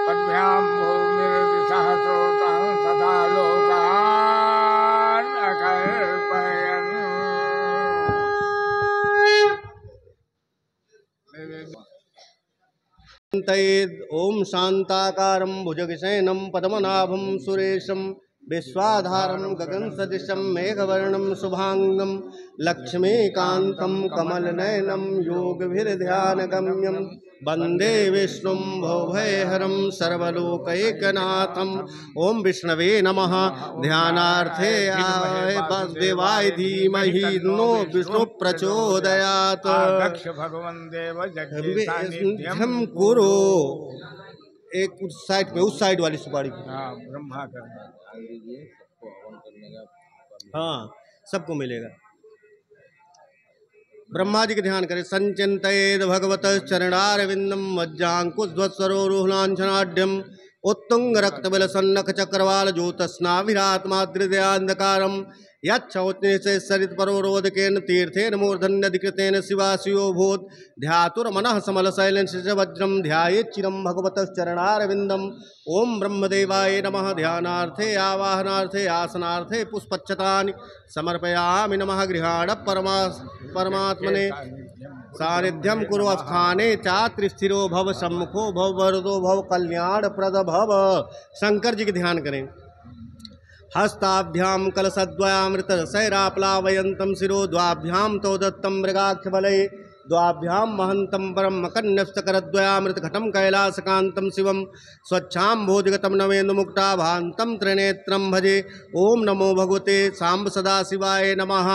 पद्भ्यां भूमिर्दिशः तथा लोकान् अकल्पयन्। ओम शांताकारं भुजगशयनं पद्मनाभं सुरेशं विश्वाधारं गगन सदृशं मेघवर्णं शुभांगं लक्ष्मीकान्तं कमलनयनं योगभिर्ध्यानगम्यं वंदे विष्णुं भवभयहरं सर्वलोकैकनाथम्। ओम विष्णवे नमः। ध्यानार्थे वासुदेवाय धीमहि नो विष्णु प्रचोदयात्। भगवन् देव जगद्सान्निध्यं कुरु। एक उस साइड वाली सुपारी ब्रह्मा कर। हाँ सबको मिलेगा। ब्रह्मा जी के ध्यान करें। संचिंतेद भगवत चरणारविंदम वज्जांकुशरोरुहलांछनाढ्यम उत्तुंग रक्तबल सन्नख चक्रवाल ज्योतस्नाभिरात्माद्रिदयान्धकारम यच्छौत्ने से सरित परोरोधकेन तीर्थेन मूर्धन्यधिकृतेन शिवाशियो भूत ध्यातुर्मनः समल शैलेन वज्रम ध्यायेत् चिरं भगवतः चरणारविंदम। ओम ब्रह्मदेवाय नमः। ध्यानार्थे आवाहनार्थे आसनार्थे पुष्पच्छतानि समर्पयामि नमः। गृहाण परमात्मने सानिध्यं कुरु स्थाने चात्रिस्थिरो भव सम्मुखो भव वरदो भव कल्याण प्रद भव। शंकर जी के ध्यान करें। हस्ताभ्याम कलशद्वयामृत सैराप्लावयन्तं शिरो द्वाभ्यां तो दत्तं मृगाख्यबले द्वाभ्यां महन्तं परं मकन्यस्तकरद्वयामृत घटं कैलासकान्तं शिवं स्वच्छाम्भोजगतं नवेन्दुमुक्ताभान्तं त्रिनेत्रं भजे। ओम नमो भगवते सांब सदाशिवाय नमः।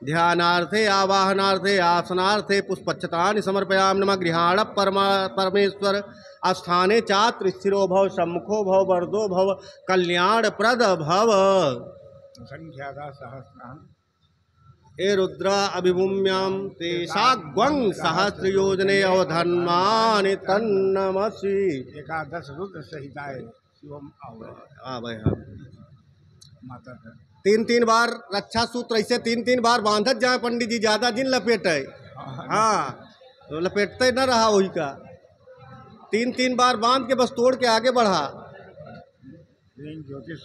ध्यानार्थे आवाहनार्थे आसनार्थे पुष्पच्छतानि समर्पयामि नमः। गृहाण परमेश्वर स्थाने चात्र स्थिरो भव सम्मुखो भव वरदो भव कल्याण प्रद भव। संख्या का सहस्राम ए रुद्रा अभिभूम्यां तेषाग्वं सहस्र योजने अवधन्मानि तन्नमसि। एकादश रुद्र सहिताय शिवम भाई माता का 3 बार रक्षा सूत्र ऐसे 3 बार बांधत जाए पंडित जी। ज्यादा दिन लपेटे। हाँ तो लपेटते न रहा वही का 3 बार बांध के बस तोड़ के आगे बढ़ा। ज्योतिष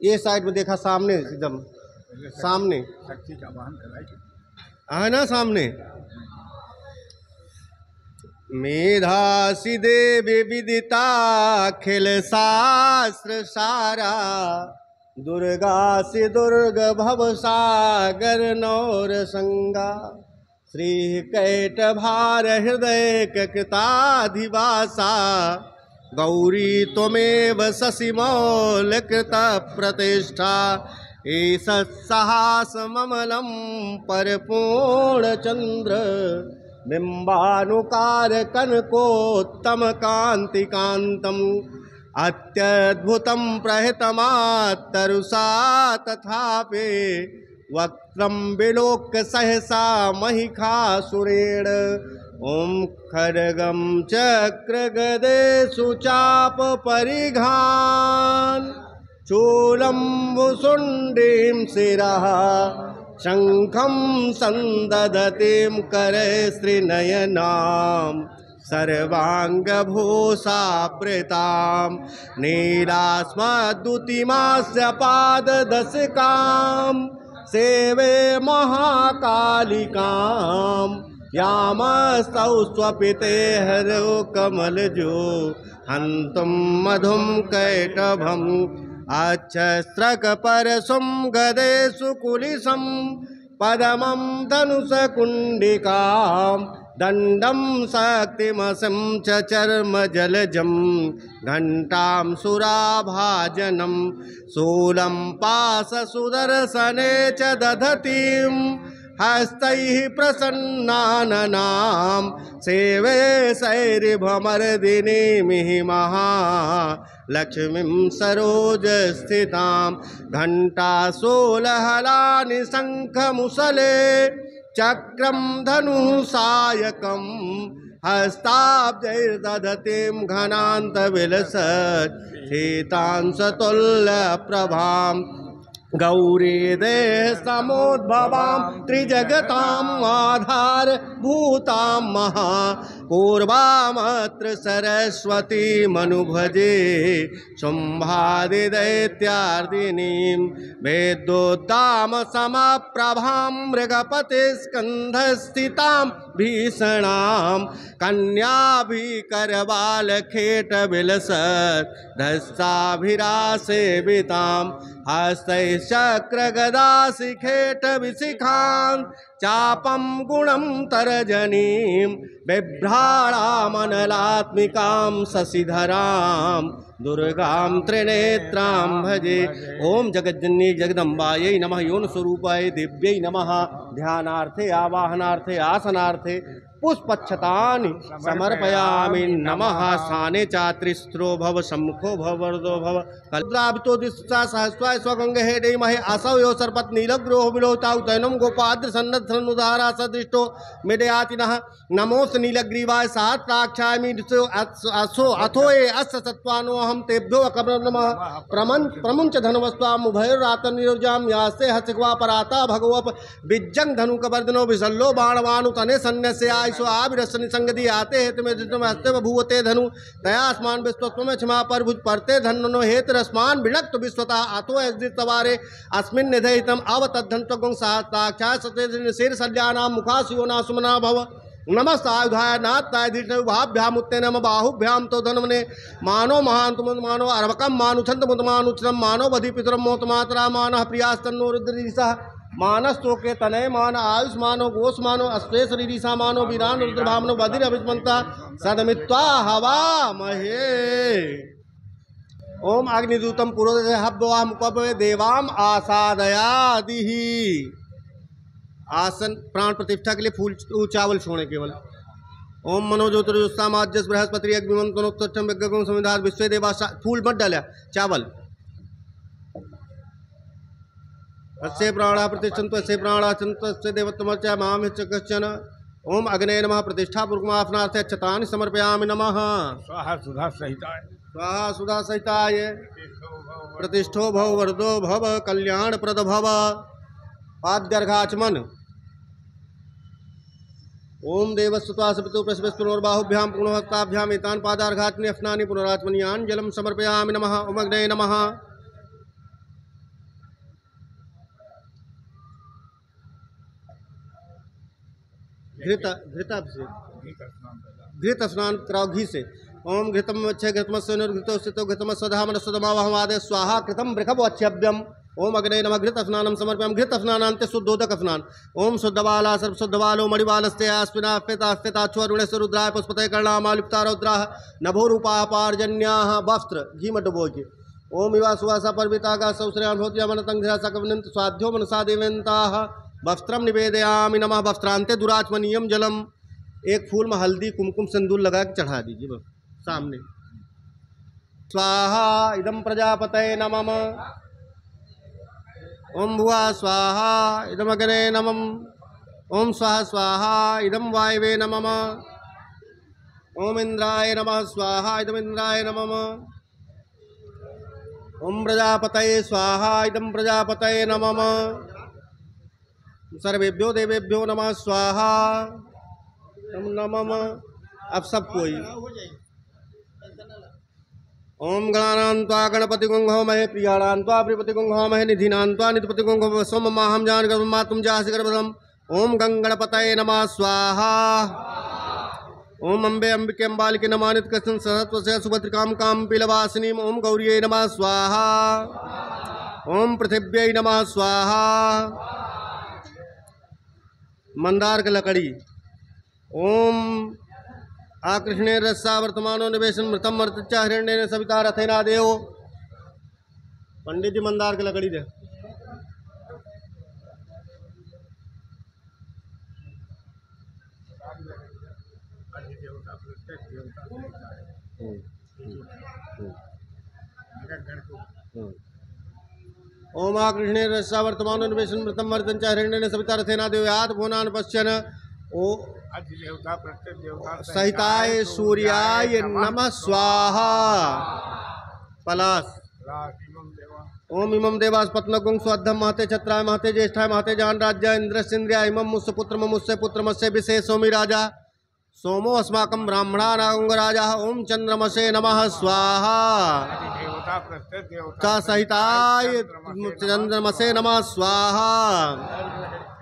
ये साइड में देखा सामने एकदम सामने शक्ति का वाहन कराई है ना सामने। मेधासी देवी विदिता खिल शास्त्र सारा दुर्गा से दुर्ग भव सागर नौर संगा श्री कैट भार हृदय कृताधिवासा गौरी त्वमेव शशिमौल कृत प्रतिष्ठा एष साहस ममलम परपूर्ण चंद्र बिंबानुकार कनकोत्तम कांति कांतम अत्यद्भुतं प्रहितमात्तरुषा तथापि वक्त्रं विलोक्य सहसा महिषासुरेण। ओम खड्गं चक्र गदेषु चाप परिघान् चूलं भुसुण्डीं शिरः शंखं संदधतीं करे श्रीनयनां सर्वांगभूषावृतां नीलास्मद्युतिमास्य पाददशकां सेवे महाकालिकां यामस्तौ स्वपिते हरो कमलजो हन्तुं मधुं कैटभम् अच्छस्त्रक परशुं गदेषु कुलिशं पदमं धनुषकुण्डिकां दण्डं शक्तिमसं च चर्मजलजं घण्टां सुराभाजनं शूलं पाशसुदर्शने च दधतीं हस्तैः प्रसन्नाननां सेवे शैर्भमर्दिनीमिः महालक्ष्मीं सरोजस्थितां घण्टाशूलहलानि शङ्खमुसले चक्रं धनुः सायकं हस्ताब्जैर्दधतीं घनान्तविलसत् शीतांशतुल्यप्रभां गौरी देह समुद्भवां त्रिजगताम् आधारभूतां महापूर्वामत्र सरस्वती मनुभजे शुम्भादिदैत्यार्दिनीं वेदोद्दाम समप्रभां मृगपतिस्कन्धस्थितां भीषणां कन्याभिकरबालखेटविलसद्दस्ताभिरासेवितां हस्तैश्चक्रगदाशिखेटविशिखां चापं गुणं तर्जनीं बिभ्राणामनलात्मिकां शशिधरां दुर्गां त्रिनेत्रां भजे। ओम जगज्जननी जगदम्बायै नमः। योन स्वरूपाय दिव्यै नमः। ध्यानार्थे आवाहनार्थे आसनार्थे पुष्पक्षतानि समर्पयामि नमः। साने चात्रिस्त्रो भव सम्मुखो भव वरदो भव कल्द्राभितो दिशा सहस्वाय स्वगंगे हेडे महे असव यो सर्पत नीलग्रोह विलोताउ तैनम गोपाद्र सन्नद्धनुदारा सदृष्टो मेडयातिनः नमोस्त नीलग्रीवाय सहस्राक्षाय मीडसो असो अथोए अस्य सत्वानो हम तेभ्यो अकबर नमः। प्रमुंच धनवस्त्वाम उभयरातन निरोजाम यास्ते हसिकवा पराता भगवप विज्जंग धनुकवर्धनो विसल्लो बाणवानु तने सन्न्यस्य आयसो आविरसनि संगति आते हेत में जितम हस्ते भूवते धनु तयास्मान विश्वत्व में क्षमा पर भुज परते धनो हेत रस्मान विनक्त विश्वता अतो अस्दित तवारे अस्मिन् निधेहितम अवतद्धन्त्वगुं सहस्राक्षाय सते शीर सल्यानां मुखासियोना सुमना भव नमस्तायुधाय नाथाय धीष्णुभाभ्याम उत्ते नम बाहुभ्याम तो धनमने मानो महान्तुम मानो अर्वकम मानुछंद मुतमानुच्छ्रम मानो बधि पितरम मोतमात्रा मानः प्रियास्तन्नो रुद्ररीसः मानस्तो के तनय मान आयुष मानो गोष मानो अस्वेश रीसा मानो वीरान रुद्रभामनो बधिर अभिस्मंता सदमित्वा हवा महे। ओम अग्निदूतम पुरोदय हव्यवाम उपवे देवाम आसादयादिहि। आसन प्राण प्रतिष्ठा के लिए फूल चावल छोड़े केवल। ओम मनोज्योतिर्युस्सामाज्यस बृहस्पति अग्निमंत्रोत्तम विज्ञगुण संविधान विश्व देवा फूल मत डाला चावल। अस्य प्राणा प्रतिष्ठन्तो अस्य प्राणा चन्तो अस्य देवत्वमर्चा माम कश्चन। ओम अग्ने नमः प्रतिष्ठा पूर्वमापनार्थे अक्षतानि समर्पयामि नमः। स्वाहा सुधा सहिताय स्वाहा सुधा सहिताय प्रतिष्ठो भव वरदो भव कल्याण प्रद भव। पाद्यर्घाचमन। ओम देवस्तुत्वासपितु प्रसविस्तुर्बाहुभ्यां पूर्णहस्ताभ्याम् एतान् पादार्घाचमनि अफ्नानि पुनराचमनीयान् जलं समर्पयामि नमः। ओम अग्ने नमः। घृत स्नान कराओ घी से। ओम घृतम अच्छे घृतमस्य निर्घृतो स्थितो घृतमस्वधामन सदमावहमादे स्वाहा कृतम वृखभो अच्छभ्यम। ओम अग्ने नमः। घृत स्नानं समर्पयामि। घृत स्नानान्ते शुद्धोदक स्नान। ओम शुद्धबाला सर्वशुद्धबालो मणिबालस्ते आस्पिना स्फेताच्छुरुणेश्वर रुद्राय पुष्पते कर्णामालिप्ता रौद्राः नभोरूपाः पार्जन्याः वस्त्र घी में डुबो के। ओम युवा सुवासा पर्वितागा सौश्रयान भोज्यामनतंघ्रा सकवनंत स्वाध्यो मनसा देवेन्ताः वस्त्रम निवेदयामि नमः। वस्त्रांते दुराचमनीयम जलम। एक फूल में हल्दी कुमकुम सिंदूर लगा के चढ़ा दीजिए बस सामने। स्वाहा इदम प्रजापतये नमः। ओम भुवा स्वाहा इदम अग्ने नमः। ओम स्वाहा स्वाहा इदम वायवे नमः। ओम इंद्राय नमः स्वाहा इदम इंद्राय नमः। ओम प्रजापतये स्वाहा इदम प्रजापतये नमः। सर्वेभ्यो देवेभ्यो नमः स्वाहा नमः। अब सब कोई ओम गणानान्त्वा गणपति गुंघोमहे प्रियाणान्त्वा प्रियपति गुंघोमहे निधिनान्त्वा निधिपति गुंघोमहे सोम माहम जान गर्भमा तुम जासि गर्भधम। ओम गंगणपतये नमः स्वाहा। ओम अम्बे अंबिके अम्बालिके नमानित कृष्ण सहस्रस्य सुभद्रिकां कां पीलवासिनीं। ओम गौर्यै नमः स्वाहा। ओम पृथिव्यै नमः स्वाहा। मंदार की लकड़ी। ओम आकृष्णे रस्सा वर्तमानो निवेशन मृतम मर्तचा हिरण्य सविता रथेना देव। पंडित जी मंदार की लकड़ी दे। ओम आकृष्णे रस्सा वर्तमान निवेशन मृतम मर्दन हिरण्य सविता रथेना देवयात भुवनान पश्यन। ओ अधिदेवता प्रत्येक देवता सहिताय सूर्याय नमः स्वाहा। पलाश ओम इमं देवास्पत्नगुं स्वद्धं महते छत्राय महते ज्येष्ठाय महते जान राज्य इंद्रस्येन्द्रिया इमं मुस्य पुत्रमस्य विशेषोमि राजा सोमो अस्माकं ब्राह्मणानां राजा। ओम चंद्रमसे नमः स्वाहा देवता प्रत्येक देवता चा सहिताय चंद्रमसे नमः स्वाहा।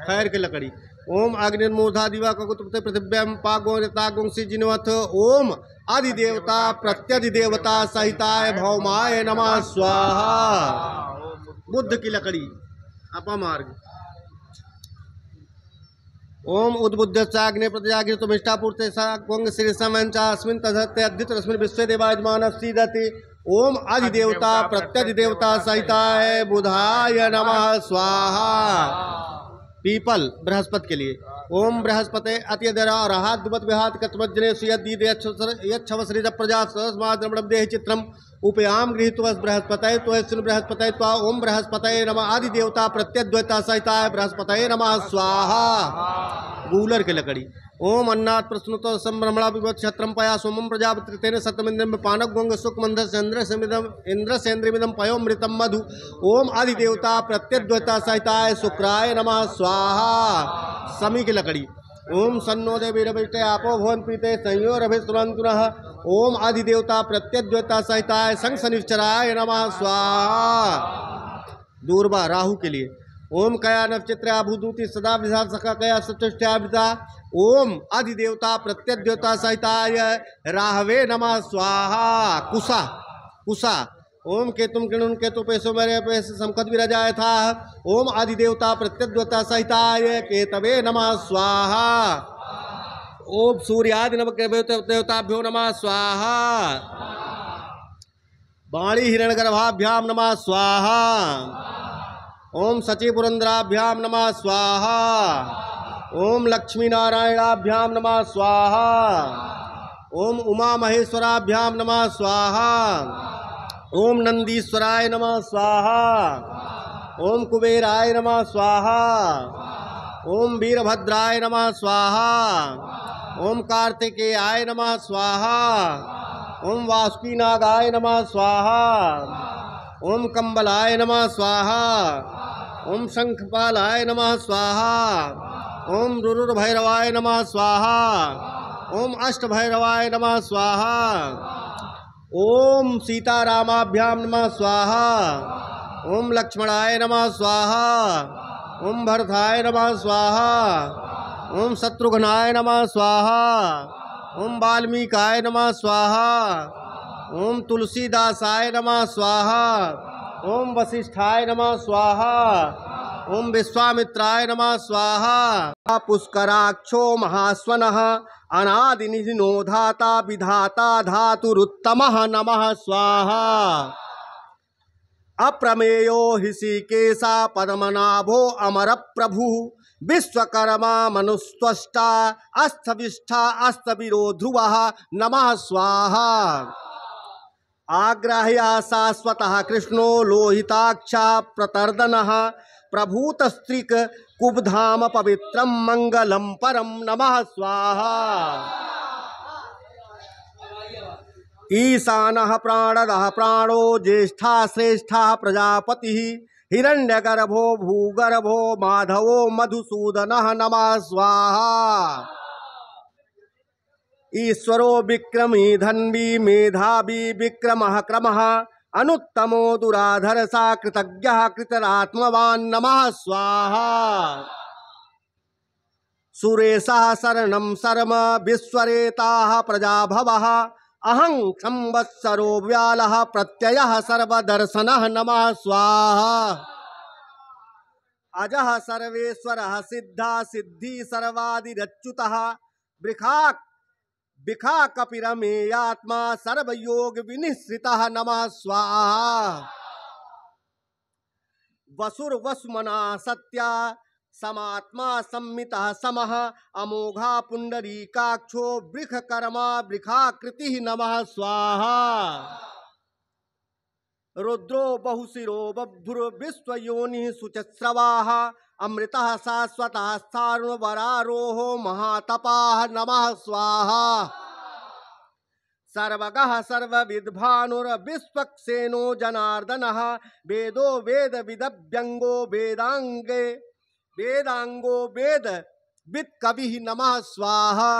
खैर की लकड़ी। ओम अग्निर्मूर्धा दिवा ककुतुपते पृथिव्यां पागो ऋतागुंसी जिनवथ। ओम आदिदेवता प्रत्यधिदेवता सहिताय भौमाय नमः स्वाहा। बुद्ध की लकड़ी अपमार्ग। ओम उद्बुद्ध चाग्ने प्रतिजाग्नि तुमिष्टापूर्ते साग्वंग श्रीसमंचास्मिन् तधत्ते अद्युत रश्मिन् विश्वे देवायजमान सीदति। ओम आदिदेवता प्रत्यधिदेवता सहिताय बुधाय नमः स्वाहा। पीपल बृहस्पति के लिए। ओम बृहस्पते अत्यदरा रहाद्वत विहात कतमज्जने सुयद्दीद यच्छवसृज प्रजा सहस्माद्रमणं देहि चित्रम उपयाम गृहीत्वस बृहस्पतये त्वस्मिन् बृहस्पतये त्वा। ओम बृहस्पतये नमः आदिदेवता प्रत्यद्वैता सहिताय बृहस्पतये नमः स्वाहा। गूलर की लकड़ी। ओम अन्नात् प्रश्नुतो संब्रह्मणा विभत छत्रम पया सोमम प्रजापतितेन सतमिन्द्रम पानक गोंग सुखमंधस इंद्रसेन्द्रमिदम पयोमृतम मधु। ओम आदिदेवता प्रत्यद्वैता सहिताय शुक्राय नमः स्वाहा। समी की लकड़ी। ओम सन्नो देवीरभिष्टे आपो भुवन प्रीते संयोरभिस्तुनः। ओम आदिदेवता प्रत्यद्वैता सहिताय संसनिश्चराय नमः स्वाहा। दूरबा राहु के लिए। ओम कया नवचित्रा भूदूति सदा विधा सखा कया सचुष्ट्याभिता। ओम आदिदेवता प्रत्यद्वैता सहिताय राहवे नमः स्वाहा। कुशा कुशा। ओम केतुम किणुन केतु पेशो मेरे पेश समखत विराजाय था। ओम आदिदेवता प्रत्यद्वैता सहिताय केतवे नमः स्वाहा। ओम सूर्यादि देवताभ्यो नमः स्वाहा। वाणी हिरण्यगर्भाभ्याम नमः स्वाहा। ओम सचिपुरंद्राभ्याम नमः स्वाहा। ओम लक्ष्मी नारायणाभ्याम नमः स्वाहा। ओम उमा महेश्वराभ्याम नमः स्वाहा। ओम नंदीश्वराय नमः स्वाहा। ओम कुबेराय नमः स्वाहा। ओम वीरभद्राय नमः स्वाहा। ओम कार्तिकेयाय नमः स्वाहा। ओम वासुकीनागाय नमः स्वाहा। ओम कंबलाय नमः स्वाहा। ओम शंखपालाय नमः स्वाहा। ओम रुरुर्भैरवाय नमः स्वाहा। ओम अष्टभैरवाय नमः स्वाहा। ओम सीतारामाभ्याम नमः स्वाहा। ओम लक्ष्मणाय नमः स्वाहा। ओम भरताय नमः स्वाहा। ओम शत्रुघ्नाय नमः स्वाहा। ओम वाल्मीकाय नमः स्वाहा। ओम तुलसीदासाय नमः स्वाहा। ओम वशिष्ठाय नमः स्वाहा। ओम विश्वामित्राय नमः स्वाहा। पुष्कराक्षो महास्वनः अनादिनिधनो धाता विधाता धातुरुत्तमः नमः स्वाहा। अप्रमेयो ऋषिकेशा पद्मनाभो अमर प्रभु विश्वकर्मा मनुस्त्वष्टा अस्थविष्ठा अस्तवीरो ध्रुवः नमः स्वाहा। आग्राह्या शाश्वतः कृष्णो लोहिताक्षा प्रतर्दनः प्रभूतस्त्रिक कुब्धाम पवित्रम मंगलम परम नमः स्वाहा। ईशानः प्राणदः प्राणो ज्येष्ठा श्रेष्ठा प्रजापतिः हिरण्यगर्भो भूगर्भो माधवो मधुसूदनः नमः स्वाहा। ईश्वरो विक्रमी धन्वी मेधावी विक्रमः क्रमः अनुत्तमो दुराधर सा कृतज्ञः कृतरात्मवान् नमः स्वाहा। सुरेशः शरणं शर्म विश्वरेताः प्रजाभवः अहं संवत्सरो व्यालः प्रत्ययः सर्वदर्शनः नमः स्वाहा। अजः सर्वेश्वरः सिद्धा सिद्धि सर्वादिरच्युतः बिखा कपिरमेयात्मा सर्वयोग विनिश्रितः नमः स्वाहा। वसुर्वसुमना सत्या समात्मा सम्मितः समः अमोघा पुंडरीकाक्षो वृषकर्मा वृषाकृतिः नमः स्वाहा। रुद्रो बहुशिरो बभ्रुर्विश्वयोनिः शुचस्रवाः अमृतः शाश्वतः स्थाणुवरारोहो महातपाः नमः स्वाहा। सर्वगः सर्वविद्भानुर्विश्वक्सेनो जनार्दनः वेदो वेदविदभ्यङ्गो वेदाङ्गे वेदाङ्गो वेद वित्कविः नमः स्वाहा।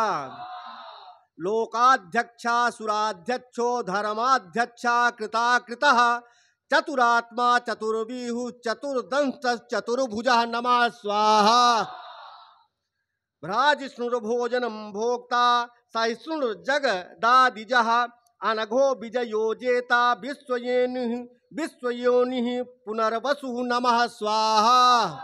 लोकाध्यक्षा सुराध्यक्षो धर्माध्यक्षा कृताकृतः चतुरात्मा चतुर्विहु चतुर्दंश चतुर्भुजः नमः स्वाहा। भ्राजिष्णुर्भोजनं भोक्ता सहिष्णुर्जगदादिजः अनघो विजयो जेता विश्वयोनिः पुनर्वसुः नमः स्वाहा।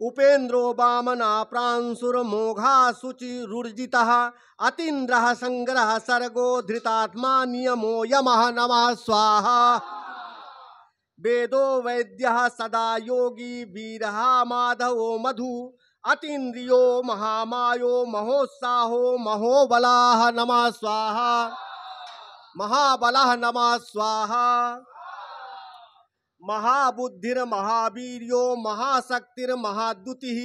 उपेन्द्रो वामना प्रांशुर्मोघा शुचिरुर्जितः अतीन्द्रः संग्रह सर्गो धृतात्मा नियमो यमः नमः स्वाहा। वेदो वैद्यः सदा योगी वीरः माधवो मधु अतीन्द्रियो महामायो महोत्साहो महोबलाः नमः स्वाहा। महाबलः नमः स्वाहा। महाबुद्धिर्महावीर्यो महाशक्तिर्महाद्युतिः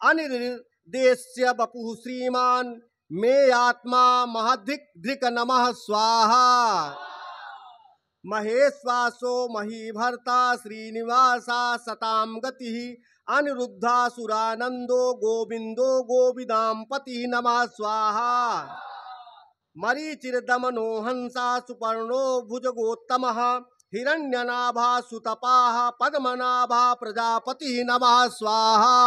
अनिर्देश्य वपुः श्रीमान् मे आत्मा महधिक् नमः स्वाहा। महेश्वासो महीभर्ता श्रीनिवासा सतां गतिः अनिरुद्धासुरानन्दो गोविन्दो गोविदाम्पतिः नमः स्वाहा। मरीचिर्दमनो हंसा सुपर्णो भुजगोत्तमः हिरण्यनाभा सुतपाः पद्मनाभा प्रजापतिः नमः स्वाहा।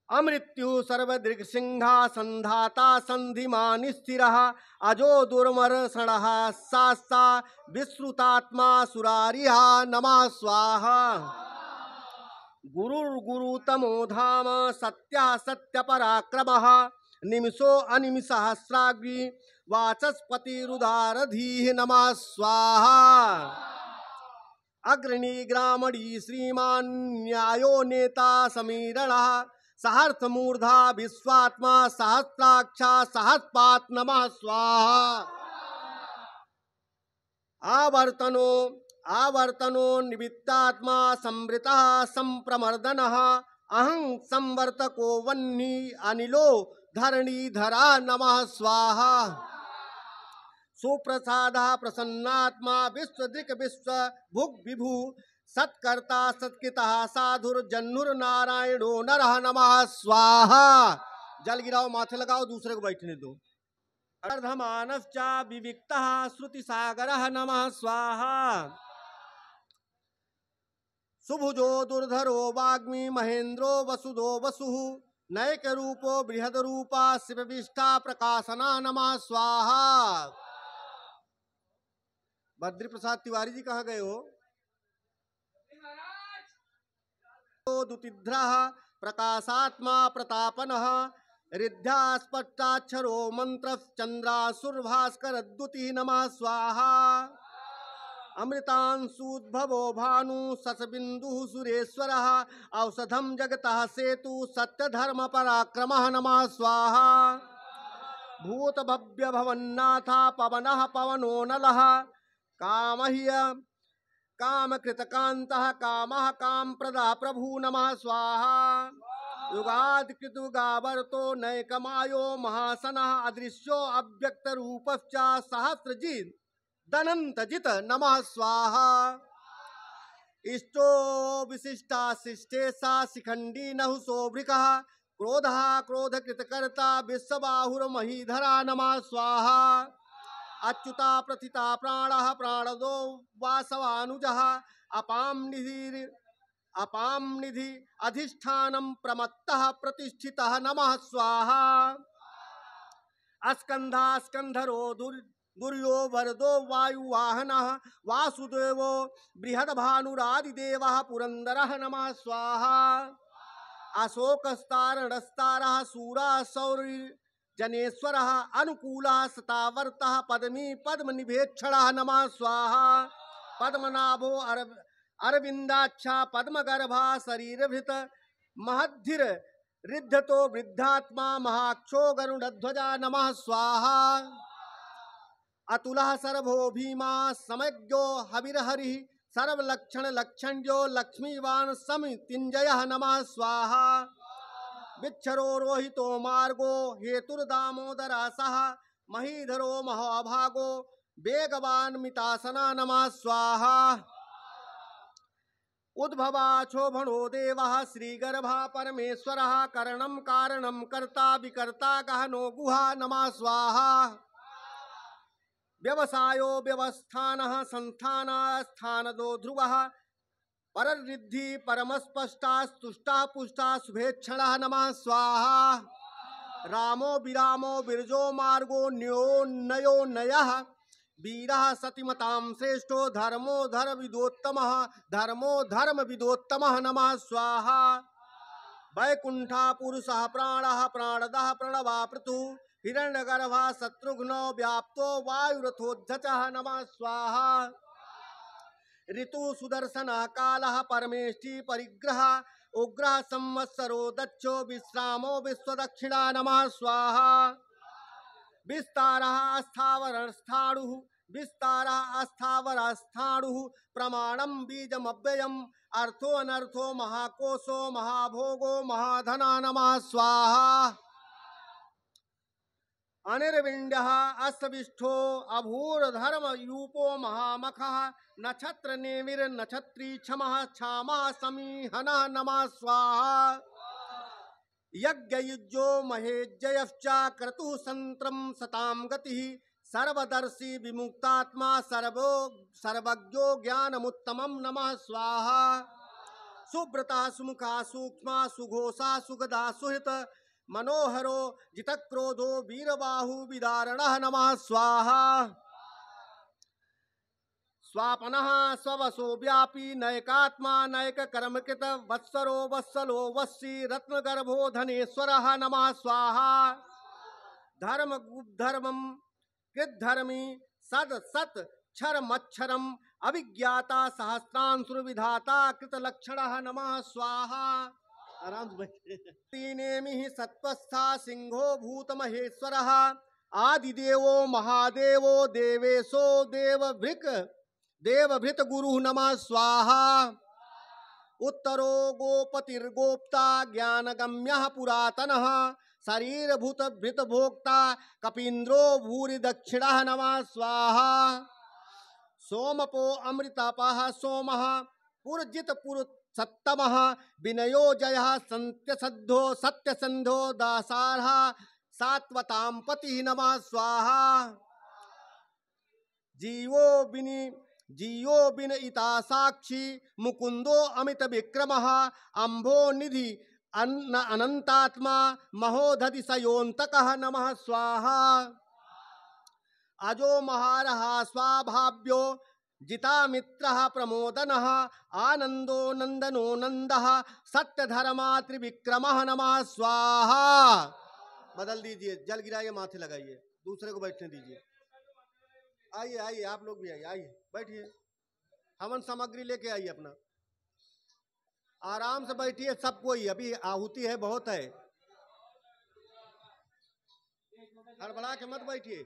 अमृत्यु सर्वदृक्सिंहा संधाता संधिमान् स्थिरः अजो दुर्मर्षणः शास्ता विश्रुतात्मा सुरारिः नमः स्वाहा। गुरुर्गुरुतमो धाम सत्यः सत्यपराक्रमः निमिषो अनिमिषसहस्राग्नि वाचस्पतिरुदारधीः नमः स्वाहा। अग्रणी ग्रामणी श्रीमान् न्यायो नेता समीरणः सहस्रमूर्धा विश्वात्मा सहस्राक्षा सहस्पात् नमः स्वाहा। आवर्तनो निमित्तात्मा संवृतः संप्रमर्दनः अहं संवर्तको वह्नि अनिलो धरणीधरा नमः स्वाहा। सुप्रसादः प्रसन्नात्मा विश्वदृक् विश्वभुग् विभु सत्कर्ता सत्कृतः साधुर्जन्नुर्नारायणो नरः नमः स्वाहा। जल गिराओ, माथे लगाओ, दूसरे को बैठने दो। अर्धमानश्च विविक्तः श्रुतिसागरः नमः स्वाहा। सुभुजो दुर्धरो वाग्मी महेन्द्रो वसुदो वसुः नैकरूपो बृहद्रूपा शिवविष्ठा प्रकाशना नमः स्वाहा। बद्री प्रसाद तिवारी जी कहाँ गए हो? दुतिध्रः प्रकाशात्मा प्रतापनः रिद्ध्यास्पष्टाक्षरो मंत्रश्चंद्रासुरभास्करद्युतिः नमः स्वाहा। अमृतांशुद्भवो भानु ससबिन्दुः सुरेश्वरः औषधं जगतः सेतु सत्यधर्म पराक्रमः नमः स्वाहा। भूतभव्य भवन्नाथा पवनः पवनो नलः कामह्य कामकृतकान्तः कामः कामप्रदा प्रभु नमः स्वाहा। युगादिकृतुगावर्तो नैकमायो महासनः अदृश्यो अव्यक्तरूपश्च सहस्रजित् दनन्तजित् नमः स्वाहा। इष्टो विशिष्टाशिष्टेशा शिखण्डी नहुसोभृकः क्रोधः क्रोधकृतकर्ता विश्वबाहुर्महीधरा नमः स्वाहा। अच्युता प्रथिता प्राणः प्राणदो वासवानुजः अपां निधि अधिष्ठानं प्रमत्तः प्रतिष्ठितः नमः स्वाहा। अस्कंधा स्कंधरो दुर्यो वरदो वायुवाहनः वासुदेवो बृहद्भानुरादिदेवः पुरंदरः नमः स्वाहा। अशोकस्तारणस्तारः शूरः सौरी जनेश्वरः अनुकूलः सतावर्तः पद्मी पद्मनिभेक्षणः नमः स्वाहा। पद्मनाभो अरविंदाक्षा पद्मगर्भा शरीरभृत महद्धिर रिद्धतो वृद्धात्मा महाक्षो गरुडध्वजा नमः स्वाहा। अतुलः सर्वो भीमा समज्ञो हविर्हरिः सर्वलक्षण लक्षण्यो लक्ष्मीवान् समितिञ्जयः नमः स्वाहा। विच्छरो रोहितो मार्गो हेतुर्दामोदर सह महीधरो महाभागो वेगवान मितासना नमः स्वाहा। उद्भवा क्षोभणो देवः श्रीगर्भा परमेश्वरः करणं कारणं कर्ता विकर्ता गहनो गुहा नमः स्वाहा। व्यवसायो व्यवस्थानः संस्थानः स्थानदो ध्रुवः पररिद्धि परमस्पष्टा स्तुष्टा पुष्टा शुभेक्षणः नमः स्वाहा। रामो विरामो बिरजो मार्गो न्यो नयः वीरः सतिमतां श्रेष्ठो धर्मो धर्म विदोत्तमः नमः स्वाहा। वैकुंठा पुरुषः प्राणः प्राणदः प्रणवा पृथुः हिरण्यगर्भः शत्रुघ्नो व्याप्तो वायुरथोद्धतः नमः स्वाहा। ऋतु सुदर्शनः कालः परमेष्टि परिग्रहः उग्रः संवत्सरो दक्षो विश्रामो विश्वदक्षिणा नमः स्वाहा। विस्तारः अस्थावरस्थाणुः प्रमाणं बीजमव्ययम् अर्थो अनर्थो महाकोशो महाभोगो महाधना नमः स्वाहा। अनिर्विण्यः अस्तविष्ठो अभूर्धर्मयूपो महामखः नक्षत्र नेमिर्नक्षत्री क्षमः क्षामा समीहनः नमः स्वाहा। यज्ञयुज्यो महेज्जयश्च क्रतुः संत्रं सतां गतिः सर्वदर्शी विमुक्तात्मा सर्वज्ञो ज्ञानमुत्तमं नमः स्वाहा। सुव्रता सुमुखा सूक्ष्मा सुघोषा सुगदा सुहृत मनोहरो जितक्रोधो वीरबाहु विदारणः नमः स्वाहा। स्वापनः स्ववसो व्यापी नयकात्मा नयक कर्मकृत वत्सरो वत्सलो वत्सी रत्नगर्भो धनेश्वरः नमः स्वाहा। धर्मं कृद्धर्मी सद सत क्षरमक्षरम अभिज्ञाता सहस्रांशुर्विधाता कृतलक्षणः नमः स्वाहा। आराम से बैठे। तीनेमिः सत्वस्था सिंहो भूतमहेश्वरः आदिदेवो महादेवो देवेशो देवभृत गुरुः नमः स्वाहा। उत्तरो गोपतिर्गोप्ता ज्ञानगम्यः पुरातनः शरीरभूत भृत भोक्ता कपीन्द्रो भूरि दक्षिणः नमः स्वाहा। सोमपो अमृतापः सोमः पुरजित पुरुषोत्तमः विनयो जयः सत्यसंधो दासारः सात्वतां पतिः नमः स्वाहा। जीवो विनयिता साक्षी मुकुंदो अमित विक्रमः अम्भो निधि अनंतात्मा महोदधि सयोन्तकः नमः स्वाहा। अजो महारः स्वाभाव्यो जितामित्रः प्रमोदनः आनंदो नंदनो नंदः सत्यधर्मा त्रिविक्रमः नमः स्वाहा। बदल दीजिए, जल गिराइए, माथे लगाइए, दूसरे को बैठने दीजिए। आइए आइए, आप लोग भी आइए, आइए बैठिए, हवन सामग्री लेके आइए अपना, आराम से बैठिए सब कोई, अभी आहुति है बहुत है, हड़बड़ा के मत बैठिए।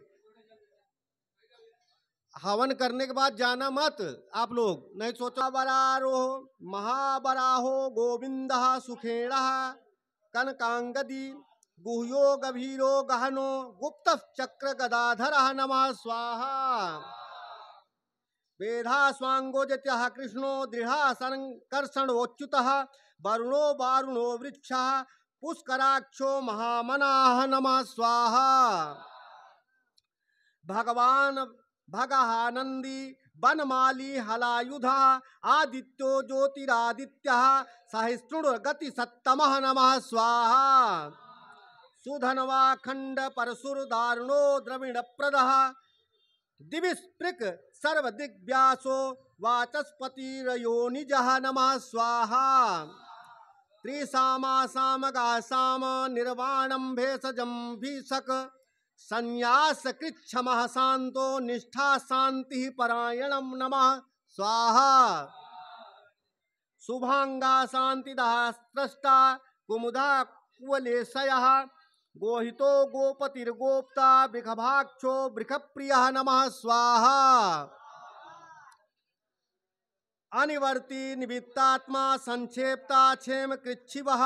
हवन करने के बाद जाना मत आप लोग, नहीं सोचो। बरारो महाबराहो गोविंदः सुखेणः कनकांगदी गुह्यो गभीरो गहनो गुप्त चक्र गदाधरः नमः स्वाहा। वेधा स्वांगोजत्यः कृष्णो दृढ़ा संकर्षणोच्युतः वरुणो वारुणो वृक्षः पुष्कराक्षो महामनाः नमः स्वाहा। भगवान भगहानंदी वनमाली हलायुधः आदित्यो ज्योतिरादित्यः सहिष्णुर्गति सत्तमः नमः स्वाहा। सुधनवा खंड परशुर दारुणो द्रविण प्रदः दिविस्पृक सर्वदिग्व्यासो वाचस्पतिरयोनिजः नमः स्वाहा। त्रिसामा सामगा साम निर्वाणं भेषजं भीषक संन्यास कृच्छमः शांतो निष्ठा शांति परायणं नमः स्वाहा। शुभांगा शांतिदः स्रष्टा कुमुदा कुवलेशयः गोहितो गोपतिर्गोप्ता वृषभाक्षो वृषप्रियः नमः स्वाहा। अनिवर्ती निवित्तात्मा संक्षेप्ता क्षेम कृच्छिवः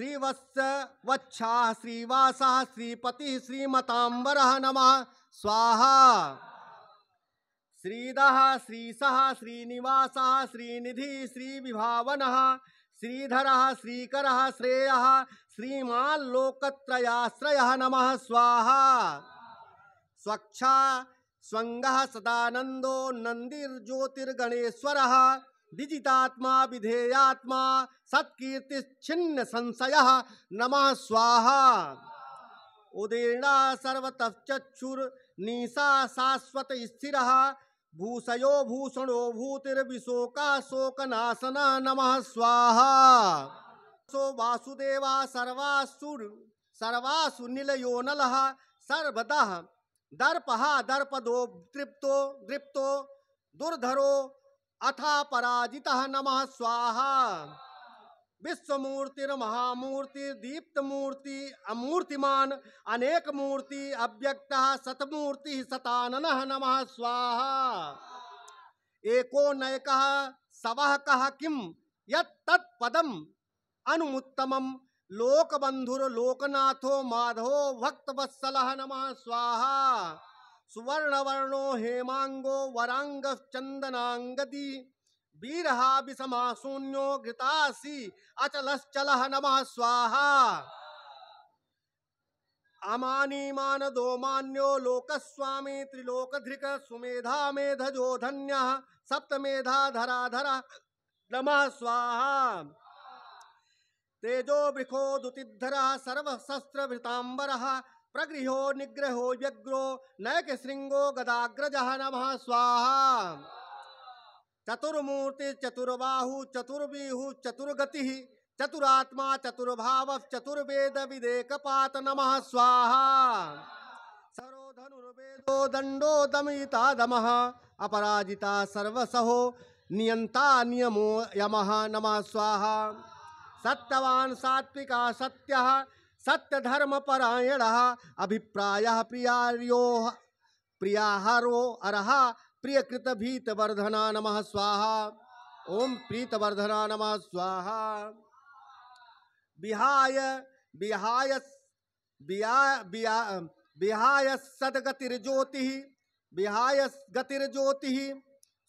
श्रीवत्स वच्छा श्रीवासः श्रीपतिः श्रीमतांबरः नमः स्वाहा। श्रीदः श्रीसः श्रीनिवासः श्रीनिधि श्रीविभावनः श्रीधरः श्रीकरः श्रेयः श्रीमान् लोकत्रयाश्रयः नमः स्वाहा। स्वच्छा स्वंगः सदानंदो नंदिर्ज्योतिर्गणेश्वरः विजितात्मा विधेयात्मा सत्कीर्तिश्छिन्न संशयः नमः स्वाहा। उदीर्णा सर्वतः चक्षुर्निशा शाश्वत स्थिरः भूषयो भूषणो भूतिर्विशोका शोकनाशनः नमः स्वाहा। सो वासुदेवा सर्वासु निलयो नलः सर्वतः दर्पः दर्पदो दृप्तो दुर्धरो अथा पराजितः नमः स्वाहा। विश्वमूर्तिर्महामूर्ति दीप्तमूर्ति अमूर्तिमान अनेक मूर्ति अव्यक्तः सतमूर्ति सताननः नमः स्वाहा। एको नैकः सवः कः किं यत् तत्पदम् अनुमुत्तमं लोकबंधुर्लोकनाथो माधवो भक्तवत्सलः नमः स्वाहा। सुवर्णवर्णो हेमांगो वरांगश्चंदनांगदी वीरहा विषमाशून्यो घृतासी अचलश्चलः नमः स्वाहा। अमानीमानदो मान्यो लोकस्वामी त्रिलोकधृक सुमेधा मेधजो धन्यः सप्तमेधा धराधरः नमः स्वाहा। तेजो वृखोदुतिद्धरः सर्वशस्त्रभृतांबरः प्रगृहो निग्रहो व्यग्रो नैकशृंगो गदाग्रजः नमः स्वाहा। चतुर्मूर्ति चतुर्बाहु चतुर्विहु चतुर्गतिः चतुरात्मा चतुर्भाव चतुर्वेद विदेकपात नमः स्वाहा। सरो धनुर्वेदो दंडो दमयिता दमः अपराजिता सर्वसहो नियंता नियमो यमः नमः स्वाहा। सत्यवान सात्विका सत्यः सत्यधर्मपरायणः अभिप्रायः प्रियाहारो अरहा प्रियकृतभीतवर्धना नमः स्वाहा। ओम प्रीतवर्धना नमः स्वाहा। विहाय सदगतिर्ज्योतिः विहाय गतिर्ज्योतिः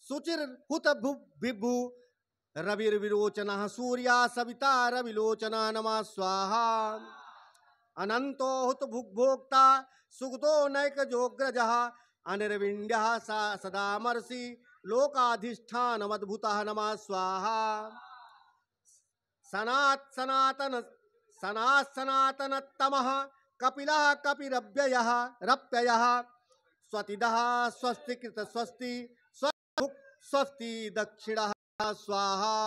शुचिर्हुत विभु रविर्विरोचनः सूर्या सविता रविलोचना नमः स्वाहा। अनंतो हुत भुग्भोक्ता सुगतो नैकजोग्रजः अनिर्विण्यः सदामर्षि लोकाधिष्ठानमद्भुतः नमः स्वाहा। सनातनतमः कपिलः कपिरव्ययः रप्ययः स्वतिदः स्वस्तिकृत स्वस्ति स्वस्ति दक्षिणः स्वाहा।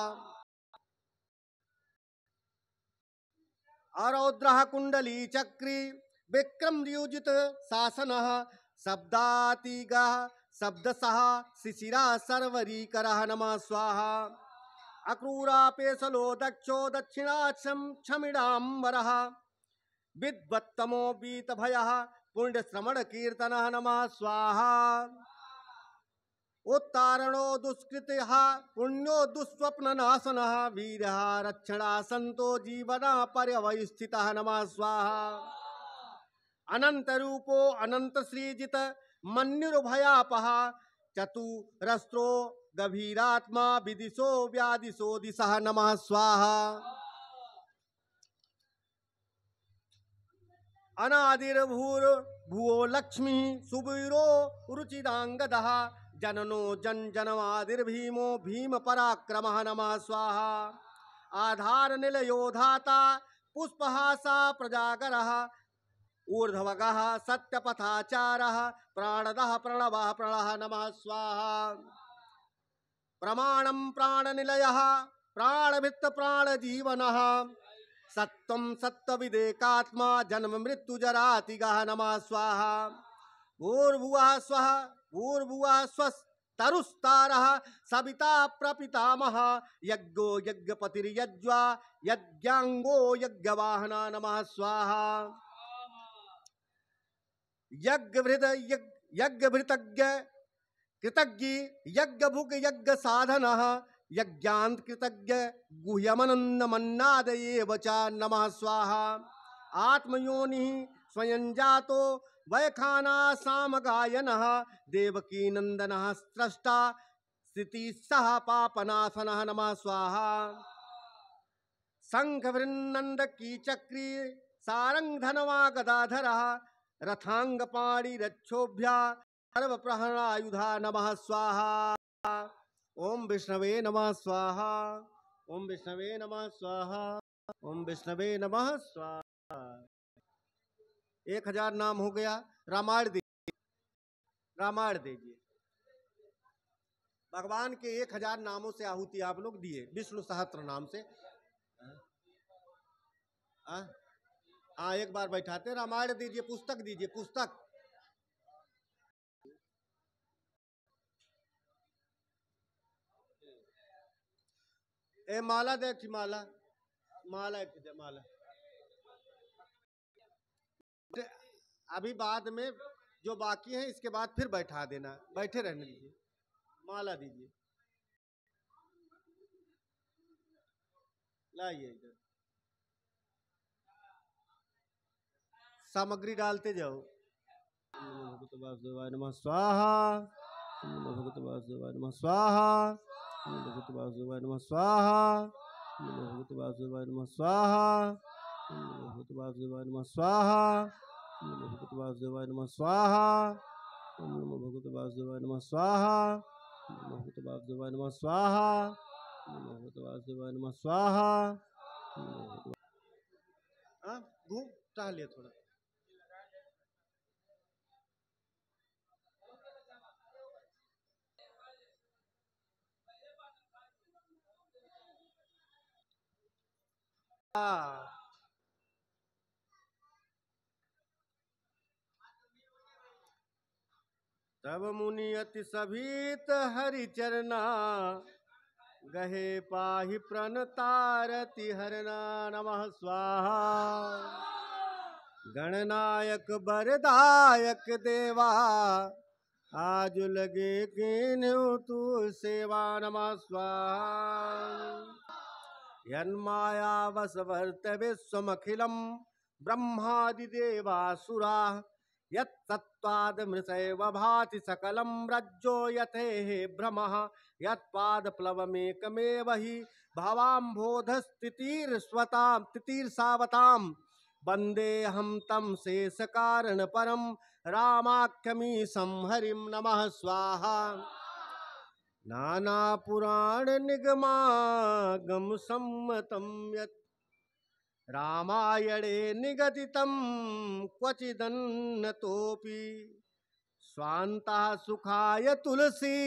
अरौद्रः कुंडली चक्री विक्रम युजित शासनः शब्दातिगः शब्दसः शिशिरा सर्वरीकरः नमः स्वाहा। अक्रूरापेशलो दक्षो दक्षिणाक्षं क्षमिडाम्बरः विद्वत्तमो बीतभयः पुण्यश्रवण कीर्तनः नमः स्वाहा। उत्तारणो दुष्कृतः पुण्यो दुःस्वप्ननाशनः वीरः रक्षणासन्तो जीवना पर्यवस्थितः नमः स्वाहा। अनंत रूपो अनंत श्रीजित मन्युर्भयापः चतुरस्रो गभीरात्मा विदिशो व्यादिशो दिशः नमः स्वाहा। अनादिर्भूर्भुवो लक्ष्मी सुवीरो रुचिरांगदः जननो जनमादिर्भीमो भीम पराक्रमः नमः स्वाहा। आधार निलयो धाता पुष्पहासा प्रजागरः ऊर्ध्वगः सत्यपथाचारः प्राणदः प्रणवः प्रणः नमः स्वाहा। प्रमाणं प्राणनिलयः प्राणभित्त प्राणजीवनः सत्वं सत्त्वविदेकात्मा जन्म मृत्युजरातिगः नमः स्वाहा। भूर्भुवः स्वः भूर्भुवः स्वस्तरुस्तारः सविता प्रपितामह यज्ञो यज्ञपतिर्यज्वा यज्ञांगो यज्ञवाहना नमः स्वाहा। यज्ञभृतज्ञ कृतज्ञ यज्ञभुग यज्ञ साधनः यज्ञांत कृतज्ञ गुह्यमनंद मन्नादये वचा नमः स्वाहा। आत्मयोनि स्वयं जातो वैखाना साम गायन देवकी नंदन स्रष्टा स्थिति सह पापनाशन नमः स्वाहा। शंख वृन्नंद की चक्री सारंग धनवा गदाधर रथांग पाणी रक्षोभ्या सर्व प्रहरायुधा नमः स्वाहा। ओम विष्णवे नमः स्वाहा। ओम विष्णवे नमः स्वाहा। ओम विष्णवे नमः स्वाहा। 1000 नाम हो गया। रामायण दीजिए, रामायण दीजिए। भगवान के 1000 नामों से आहुति आप लोग दिए, विष्णु सहस्त्र नाम से। हाँ, एक बार बैठाते। रामायण दीजिए, पुस्तक दीजिए, पुस्तक। ए माला देख, माला माला एक दे, माला। अभी बाद में जो बाकी है इसके बाद फिर बैठा देना, बैठे रहने दीजिए। माला दीजिए, लाइए इधर। सामग्री डालते जाओ। भगवत वासुदेवाय नमः स्वाहा। भगवत वासुदेवाय नमः स्वाहा। भगवत वासुदेवाय नमः स्वाहा। भगवत वासुदेवाय नमः स्वाहा। भगवत वासुदेवाय नमः स्वाहा। भगवत वासुदेवाय नमः स्वाहा। भगवत वासुदेवाय नमः स्वाहा। भगवत वासुदेवाय नमः स्वाहा। भगवत वासुदेवाय नमः स्वाहा। घूम टहलिए थोड़ा। तब मुनि अति सभीत हरि चरना गहे पाहि प्रणतारति हरना नमः स्वाहा। गणनायक बरदायक देवा आज लगे कीन्हु तू सेवा नमः स्वाहा। यन्माया वसवर्त विश्वमखिलम ब्रह्मादिदेवासुरा यत्तत्त्वादमृतैव भाति सकलं रज्जो यथेः भ्रमः यत्पादप्लवमेकमेव हि भवाम्भोधस्तितीर्षवतां तितीर्षावतां वन्देऽहं तं शेषकारणपरं रामाख्यमीशं हरिं नमः स्वाहा। नाना पुराण निगमागम सम्मतं यत् रामायणे निगदितं क्वचिदन्नतोऽपि स्वान्ता सुखाय तुलसी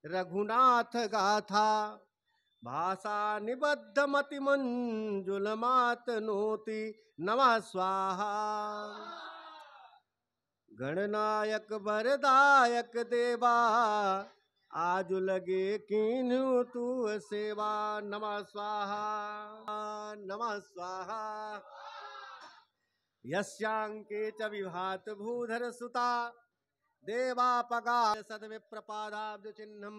रघुनाथ गाथा भाषा निबद्ध मतिमंजुलमातनोति नमः स्वाहा। गणनायक वरदायक देवा आज लगे कीन्हु तू सेवा नमः स्वाहा। नमः स्वाहा। यस्यांके च विभात भूधर सुता देवापगा सद्विप्रपादाब्ज चिह्नम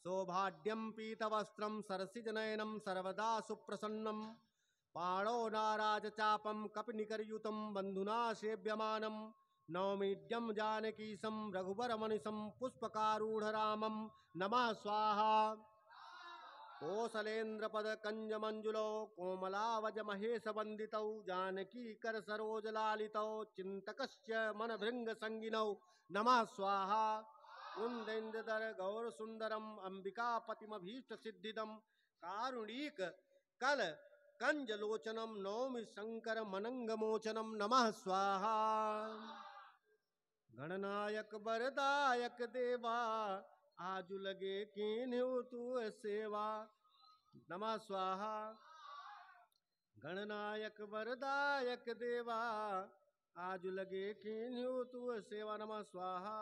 सौभाग्यम पीतवस्त्रम सरसिजनयनम सर्वदा सुप्रसन्नम पाणो नाराज चापम कपिनिकरयुतम बंधुना सेव्यमानम नौमीड्यम जानकीशं रघुवरमनिशं पुष्पकारूढ़ रामं नमः स्वाहा। कोसलेन्द्रपद कंजमंजुलो कोमलावज महेश वंदितौ जानकी कर सरोज लालितौ चिंतकस्य मन भृंग संगिनौ नमः स्वाहा। कुंदेन्द्रधर गौर सुंदरम अंबिकापतिमभीष्ट सिद्धिदम कारुणीक कल कंजलोचनम नौमि शंकर मनंगमोचनम नमः स्वाहा। गणनायक वरदायक देवा आजु लगे कीन्हु तू सेवा नमः स्वाहा। गणनायक वरदायक देवा आजु लगे कीन्हु तू सेवा नमः स्वाहा।